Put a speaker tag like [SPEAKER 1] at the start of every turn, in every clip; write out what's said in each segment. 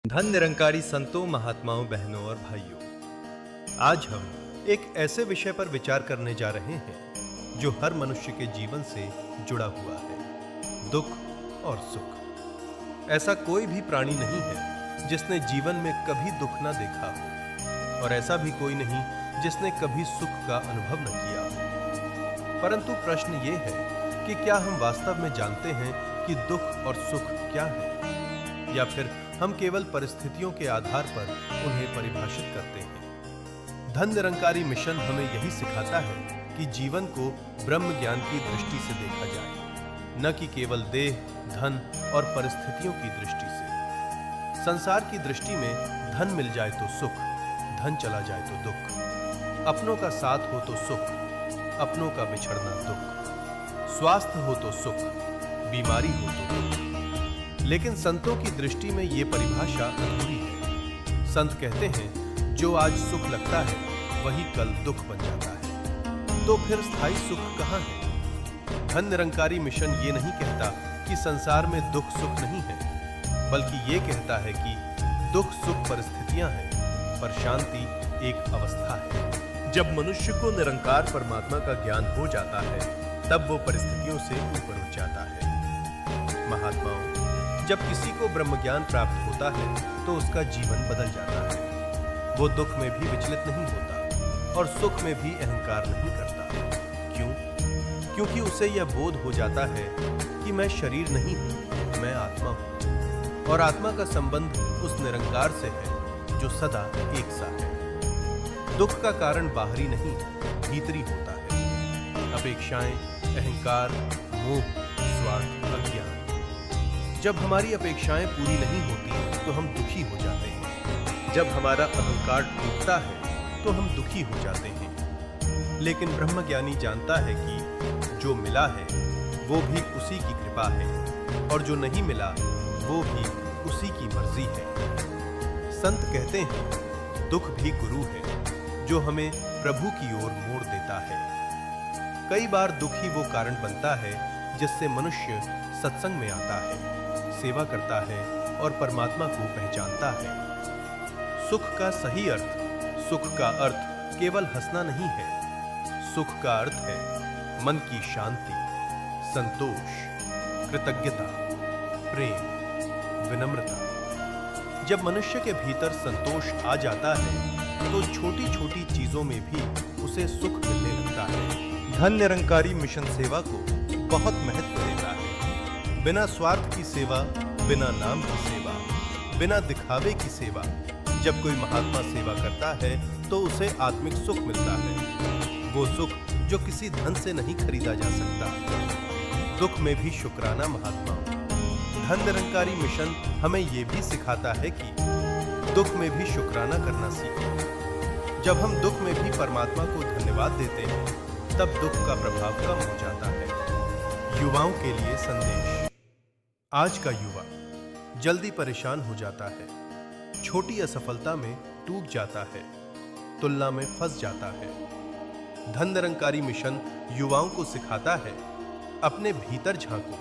[SPEAKER 1] धन निरंकारी संतों, महात्माओं, बहनों और भाइयों, आज हम एक ऐसे विषय पर विचार करने जा रहे हैं जो हर मनुष्य के जीवन से जुड़ा हुआ है, दुख और सुख। ऐसा कोई भी प्राणी नहीं है जिसने जीवन में कभी दुख ना देखा हो, और ऐसा भी कोई नहीं जिसने कभी सुख का अनुभव न किया हो। परंतु प्रश्न ये है कि क्या हम वास्तव में जानते हैं कि दुख और सुख क्या है, या फिर हम केवल परिस्थितियों के आधार पर उन्हें परिभाषित करते हैं। धन निरंकारी मिशन हमें यही सिखाता है कि जीवन को ब्रह्म ज्ञान की दृष्टि से देखा जाए, न कि केवल देह, धन और परिस्थितियों की दृष्टि से। संसार की दृष्टि में धन मिल जाए तो सुख, धन चला जाए तो दुख, अपनों का साथ हो तो सुख, अपनों का बिछड़ना दुख, स्वास्थ्य हो तो सुख, बीमारी हो तो दुख। लेकिन संतों की दृष्टि में ये परिभाषा अधूरी है। संत कहते हैं, जो आज सुख लगता है वही कल दुख बन जाता है। तो फिर स्थायी सुख कहाँ है? धन निरंकारी मिशन ये नहीं कहता कि संसार में दुख सुख नहीं है, बल्कि ये कहता है कि दुख सुख परिस्थितियां हैं, पर शांति एक अवस्था है। जब मनुष्य को निरंकार परमात्मा का ज्ञान हो जाता है, तब वो परिस्थितियों से ऊपर उठ जाता है। महात्माओं, जब किसी को ब्रह्म ज्ञान प्राप्त होता है तो उसका जीवन बदल जाता है। वो दुख में भी विचलित नहीं होता और सुख में भी अहंकार नहीं करता। क्यों? क्योंकि उसे यह बोध हो जाता है कि मैं शरीर नहीं हूं, मैं आत्मा हूं, और आत्मा का संबंध उस निरंकार से है जो सदा एक सा है। दुख का कारण बाहरी नहीं, भीतरी होता है। अपेक्षाएं, अहंकार, मोह, स्वार्थ, अज्ञान। जब हमारी अपेक्षाएं पूरी नहीं होती तो हम दुखी हो जाते हैं। जब हमारा अहंकार टूटता है तो हम दुखी हो जाते हैं। लेकिन ब्रह्मज्ञानी जानता है कि जो मिला है वो भी उसी की कृपा है, और जो नहीं मिला वो भी उसी की मर्जी है। संत कहते हैं, दुख भी गुरु है जो हमें प्रभु की ओर मोड़ देता है। कई बार दुख ही वो कारण बनता है जिससे मनुष्य सत्संग में आता है, सेवा करता है और परमात्मा को पहचानता है। सुख का सही अर्थ, सुख का अर्थ केवल हंसना नहीं है। सुख का अर्थ है मन की शांति, संतोष, कृतज्ञता, प्रेम, विनम्रता। जब मनुष्य के भीतर संतोष आ जाता है तो छोटी छोटी चीजों में भी उसे सुख मिलने लगता है। धन निरंकारी मिशन सेवा को बहुत महत्व देता है। बिना स्वार्थ की सेवा, बिना नाम की सेवा, बिना दिखावे की सेवा। जब कोई महात्मा सेवा करता है तो उसे आत्मिक सुख मिलता है, वो सुख जो किसी धन से नहीं खरीदा जा सकता। दुख में भी शुक्राना महात्मा। धन निरंकारी मिशन हमें ये भी सिखाता है कि दुख में भी शुक्राना करना सीखें। जब हम दुख में भी परमात्मा को धन्यवाद देते हैं, तब दुख का प्रभाव कम हो जाता है। युवाओं के लिए संदेश। आज का युवा जल्दी परेशान हो जाता है, छोटी असफलता में टूट जाता है, तुलना में फंस जाता है। धन निरंकारी मिशन युवाओं को सिखाता है, अपने भीतर झांको,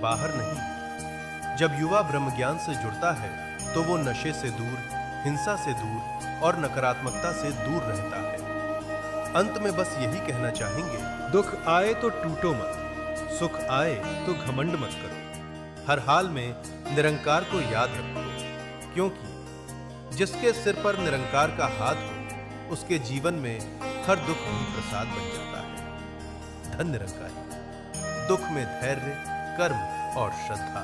[SPEAKER 1] बाहर नहीं। जब युवा ब्रह्म ज्ञान से जुड़ता है तो वो नशे से दूर, हिंसा से दूर और नकारात्मकता से दूर रहता है। अंत में बस यही कहना चाहेंगे, दुख आए तो टूटो मत, सुख आए तो घमंड मत करो। हर हाल में निरंकार को याद रखो, क्योंकि जिसके सिर पर निरंकार का हाथ हो, उसके जीवन में हर दुख भी प्रसाद बन जाता है। धन निरंकारी, दुख में धैर्य, कर्म और श्रद्धा।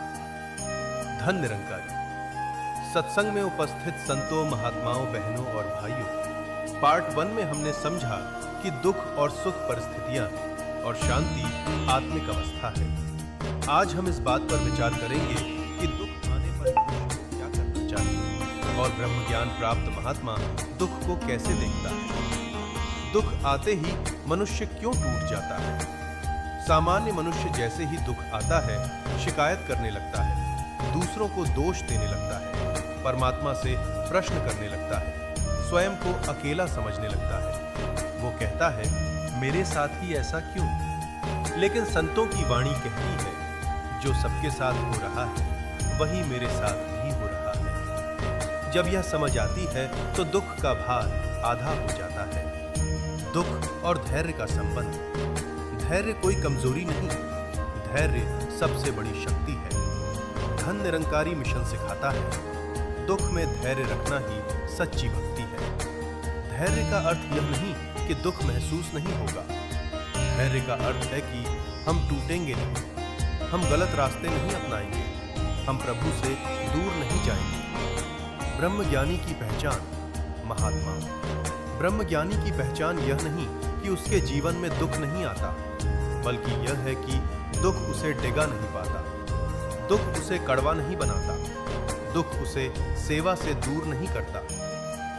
[SPEAKER 1] धन निरंकारी। सत्संग में उपस्थित संतों, महात्माओं, बहनों और भाइयों, पार्ट 1 में हमने समझा कि दुख और सुख परिस्थितियां हैं और शांति आत्मिक अवस्था है। आज हम इस बात पर विचार करेंगे कि दुख आने पर मनुष्य को क्या करना चाहिए, और ब्रह्म ज्ञान प्राप्त महात्मा दुख को कैसे देखता है। दुख आते ही मनुष्य क्यों टूट जाता है? सामान्य मनुष्य जैसे ही दुख आता है, शिकायत करने लगता है, दूसरों को दोष देने लगता है, परमात्मा से प्रश्न करने लगता है, स्वयं को अकेला समझने लगता है। वो कहता है, मेरे साथ ही ऐसा क्यों? लेकिन संतों की वाणी कहती है, जो सबके साथ हो रहा है वही मेरे साथ भी हो रहा है। जब यह समझ आती है तो दुख का भार आधा हो जाता है। दुख और धैर्य का संबंध। धैर्य कोई कमजोरी नहीं, धैर्य सबसे बड़ी शक्ति है। धन निरंकारी मिशन सिखाता है, दुख में धैर्य रखना ही सच्ची भक्ति है। धैर्य का अर्थ यह नहीं कि दुख महसूस नहीं होगा। धैर्य का अर्थ है कि हम टूटेंगे नहीं, हम गलत रास्ते नहीं अपनाएंगे, हम प्रभु से दूर नहीं जाएंगे। ब्रह्मज्ञानी की पहचान। महात्मा। ब्रह्मज्ञानी की पहचान यह नहीं कि उसके जीवन में दुख नहीं आता, बल्कि यह है कि दुख उसे डिगा नहीं पाता, दुख उसे कड़वा नहीं बनाता, दुख उसे सेवा से दूर नहीं करता।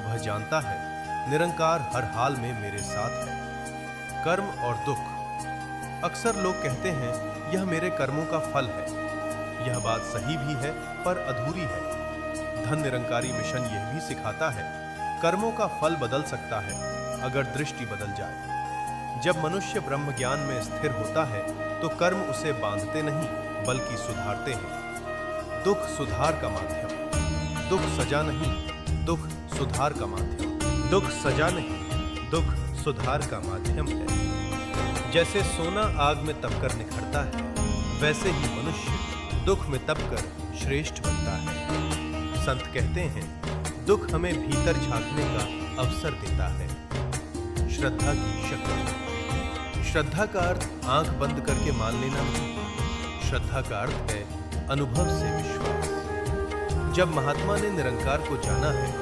[SPEAKER 1] वह जानता है निरंकार हर हाल में मेरे साथ है। कर्म और दुख। अक्सर लोग कहते हैं यह मेरे कर्मों का फल है। यह बात सही भी है पर अधूरी है। धन निरंकारी मिशन यह भी सिखाता है कर्मों का फल बदल सकता है अगर दृष्टि बदल जाए। जब मनुष्य ब्रह्म ज्ञान में स्थिर होता है तो कर्म उसे बांधते नहीं बल्कि सुधारते हैं। दुख सुधार का माध्यम। दुख सजा नहीं, दुख सुधार का माध्यम। दुख सजा नहीं, दुख सुधार का माध्यम है। जैसे सोना आग में तपकर निखरता है, वैसे ही मनुष्य दुख में तपकर श्रेष्ठ बनता है। संत कहते हैं दुख हमें भीतर झांकने का अवसर देता है। श्रद्धा की शक्ति। श्रद्धा का अर्थ आंख बंद करके मान लेना नहीं। श्रद्धा का अर्थ है अनुभव से विश्वास। जब महात्मा ने निरंकार को जाना है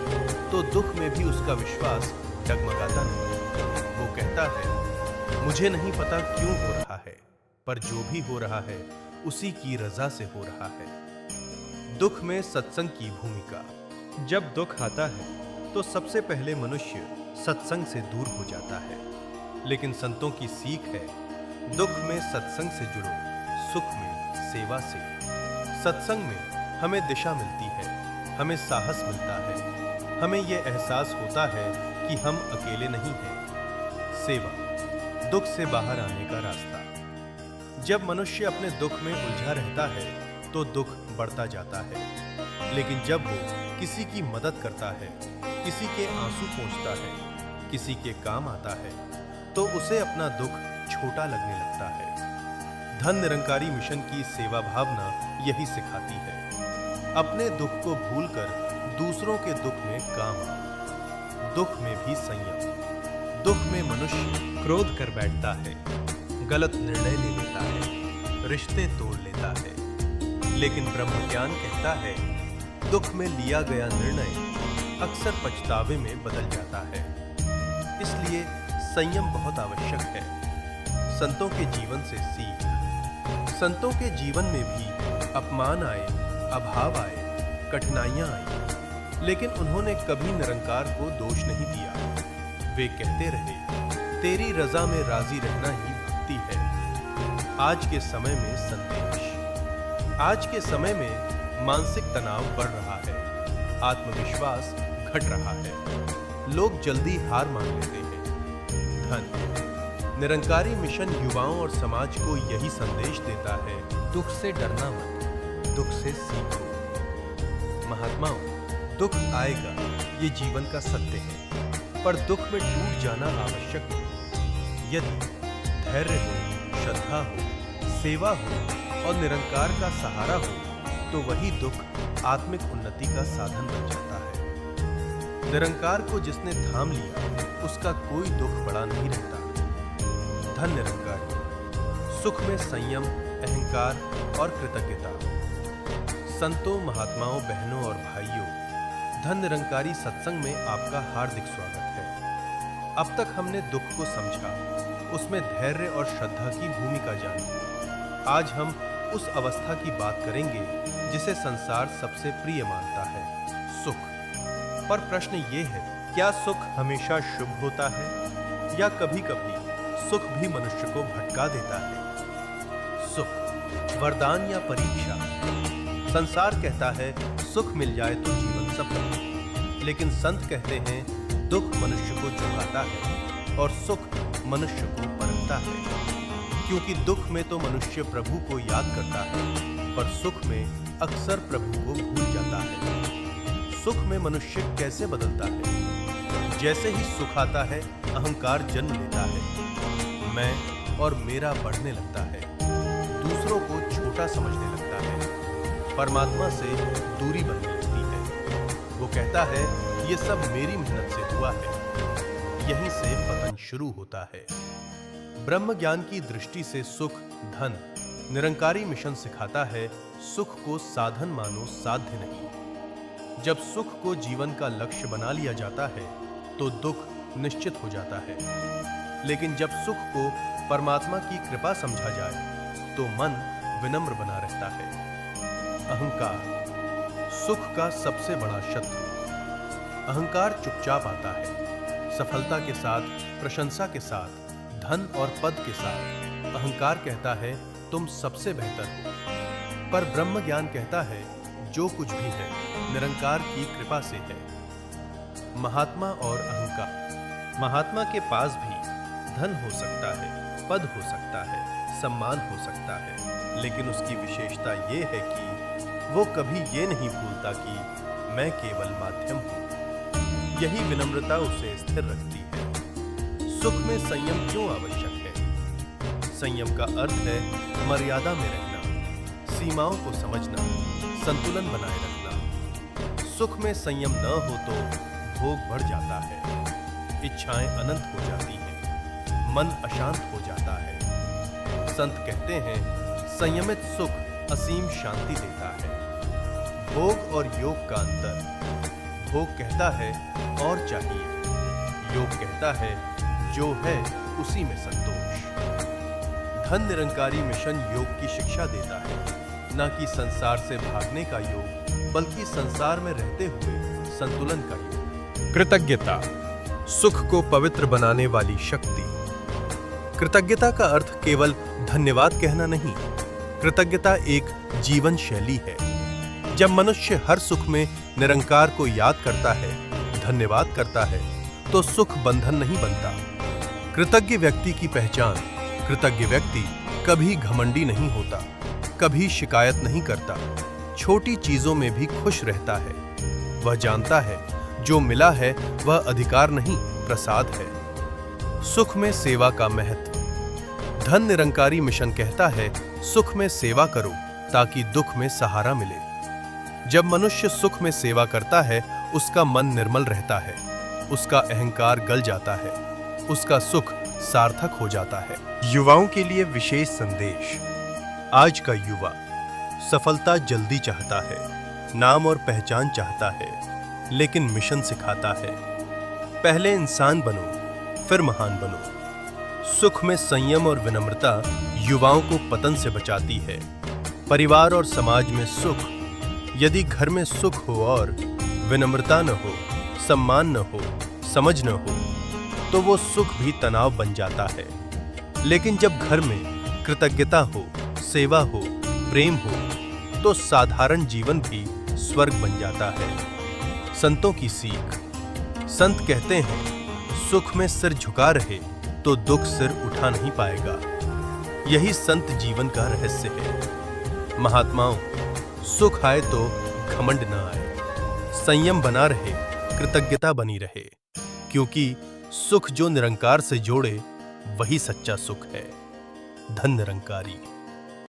[SPEAKER 1] तो दुख में भी उसका विश्वास डगमगाता नहीं। वो कहता है मुझे नहीं पता क्यों हो रहा है, पर जो भी हो रहा है उसी की रजा से हो रहा है। दुख में सत्संग की भूमिका। जब दुख आता है तो सबसे पहले मनुष्य सत्संग से दूर हो जाता है, लेकिन संतों की सीख है दुख में सत्संग से जुड़ो, सुख में सेवा से। सत्संग में हमें दिशा मिलती है, हमें साहस मिलता है, हमें यह एहसास होता है कि हम अकेले नहीं हैं। सेवा। दुख से बाहर आने का रास्ता। जब मनुष्य अपने दुख में उलझा रहता है तो दुख बढ़ता जाता है, लेकिन जब वो किसी की मदद करता है, किसी के आंसू पोंछता है, किसी के काम आता है, तो उसे अपना दुख छोटा लगने लगता है। धन निरंकारी मिशन की सेवा भावना यही सिखाती है। अपने दुख को भूलकर दूसरों के दुख में काम आओ। दुख में भी संयम। दुख में मनुष्य क्रोध कर बैठता है, गलत निर्णय ले लेता है, रिश्ते तोड़ लेता है, लेकिन ब्रह्म ज्ञान कहता है दुख में लिया गया निर्णय अक्सर पछतावे में बदल जाता है। इसलिए संयम बहुत आवश्यक है। संतों के जीवन से सीख। संतों के जीवन में भी अपमान आए, अभाव आए, कठिनाइयां आई, लेकिन उन्होंने कभी निरंकार को दोष नहीं दिया। वे कहते रहे तेरी रजा में राजी रहना ही भक्ति है। आज के समय में संदेश। आज के समय में मानसिक तनाव बढ़ रहा है, आत्मविश्वास घट रहा है, लोग जल्दी हार मान लेते हैं। धन निरंकारी मिशन युवाओं और समाज को यही संदेश देता है दुख से डरना मत, दुख से सीखो। महात्माओं, दुख आएगा ये जीवन का सत्य है, पर दुख में टूट जाना आवश्यक है। यदि धैर्य हो, श्रद्धा हो, सेवा हो और निरंकार का सहारा हो तो वही दुख आत्मिक उन्नति का साधन बन जाता है। निरंकार को जिसने थाम लिया उसका कोई दुख बड़ा नहीं रहता। धन निरंकारी। सुख में संयम, अहंकार और कृतज्ञता। संतों, महात्माओं, बहनों और भाइयों, धन निरंकारी सत्संग में आपका हार्दिक स्वागत है। अब तक हमने दुख को समझा, उसमें धैर्य और श्रद्धा की भूमिका जानी। आज हम उस अवस्था की बात करेंगे जिसे संसार सबसे प्रिय मानता है, सुख। पर प्रश्न ये है, क्या सुख हमेशा शुभ होता है या कभी-कभी सुख भी मनुष्य को भटका देता है? सुख वरदान या परीक्षा? संसार कहता है सुख मिल जाए तो जीवन सफल, लेकिन संत कहते हैं दुख मनुष्य को झुकाता है और सुख मनुष्य को परखता है। क्योंकि दुख में तो मनुष्य प्रभु को याद करता है, पर सुख में अक्सर प्रभु को भूल जाता है। सुख में मनुष्य कैसे बदलता है। जैसे ही सुख आता है, अहंकार जन्म लेता है। मैं और मेरा बढ़ने लगता है, दूसरों को छोटा समझने लगता है, परमात्मा से दूरी बनने लगती है। वो कहता है, ये सब मेरी मेहनत से हुआ है। यहीं से पतन शुरू होता है। ब्रह्म ज्ञान की दृष्टि से सुख, धन, निरंकारी मिशन सिखाता है, सुख को साधन मानो, साध्य नहीं। जब सुख को जीवन का लक्ष्य बना लिया जाता है तो दुख निश्चित हो जाता है। लेकिन जब सुख को परमात्मा की कृपा समझा जाए तो मन विनम्र बना रहता है। अहंकार सुख का सबसे बड़ा शत्रु। अहंकार चुपचाप आता है, सफलता के साथ, प्रशंसा के साथ, धन और पद के साथ। अहंकार कहता है, तुम सबसे बेहतर हो। पर ब्रह्म ज्ञान कहता है, जो कुछ भी है निरंकार की कृपा से है। महात्मा और अहंकार। महात्मा के पास भी धन हो सकता है, पद हो सकता है, सम्मान हो सकता है, लेकिन उसकी विशेषता यह है कि वो कभी ये नहीं भूलता कि मैं केवल माध्यम हूं। यही विनम्रता उसे स्थिर रखती है। सुख में संयम क्यों आवश्यक है? संयम का अर्थ है मर्यादा में रहना, सीमाओं को समझना, संतुलन बनाए रखना। सुख में संयम न हो तो भोग बढ़ जाता है, इच्छाएं अनंत हो जाती हैं, मन अशांत हो जाता है। संत कहते हैं, संयमित सुख असीम शांति देता है। भोग और योग का अंतर। भोग कहता है और चाहिए, योग कहता है जो है उसी में संतोष। धन निरंकारी मिशन योग की शिक्षा देता है, न कि संसार से भागने का योग, बल्कि संसार में रहते हुए संतुलन का योग। कृतज्ञता सुख को पवित्र बनाने वाली शक्ति। कृतज्ञता का अर्थ केवल धन्यवाद कहना नहीं, कृतज्ञता एक जीवन शैली है। जब मनुष्य हर सुख में निरंकार को याद करता है, धन्यवाद करता है, तो सुख बंधन नहीं बनता। कृतज्ञ व्यक्ति की पहचान। कृतज्ञ व्यक्ति कभी घमंडी नहीं होता, कभी शिकायत नहीं करता, छोटी चीजों में भी खुश रहता है। वह जानता है जो मिला है वह अधिकार नहीं, प्रसाद है। सुख में सेवा का महत्व। धन निरंकारी मिशन कहता है, सुख में सेवा करो ताकि दुख में सहारा मिले। जब मनुष्य सुख में सेवा करता है, उसका मन निर्मल रहता है, उसका अहंकार गल जाता है, उसका सुख सार्थक हो जाता है। युवाओं के लिए विशेष संदेश। आज का युवा सफलता जल्दी चाहता है, नाम और पहचान चाहता है, लेकिन मिशन सिखाता है, पहले इंसान बनो, फिर महान बनो। सुख में संयम और विनम्रता युवाओं को पतन से बचाती है। परिवार और समाज में सुख। यदि घर में सुख हो और विनम्रता न हो, सम्मान न हो, समझ न हो, तो वो सुख भी तनाव बन जाता है। लेकिन जब घर में कृतज्ञता हो, सेवा हो, प्रेम हो, तो साधारण जीवन भी स्वर्ग बन जाता है। संतों की सीख। संत कहते हैं, सुख में सिर झुका रहे तो दुख सिर उठा नहीं पाएगा। यही संत जीवन का रहस्य है। महात्माओं, सुख आए तो घमंड न आए, संयम बना रहे, कृतज्ञता बनी रहे, क्योंकि सुख जो निरंकार से जोड़े वही सच्चा सुख है। धन निरंकारी।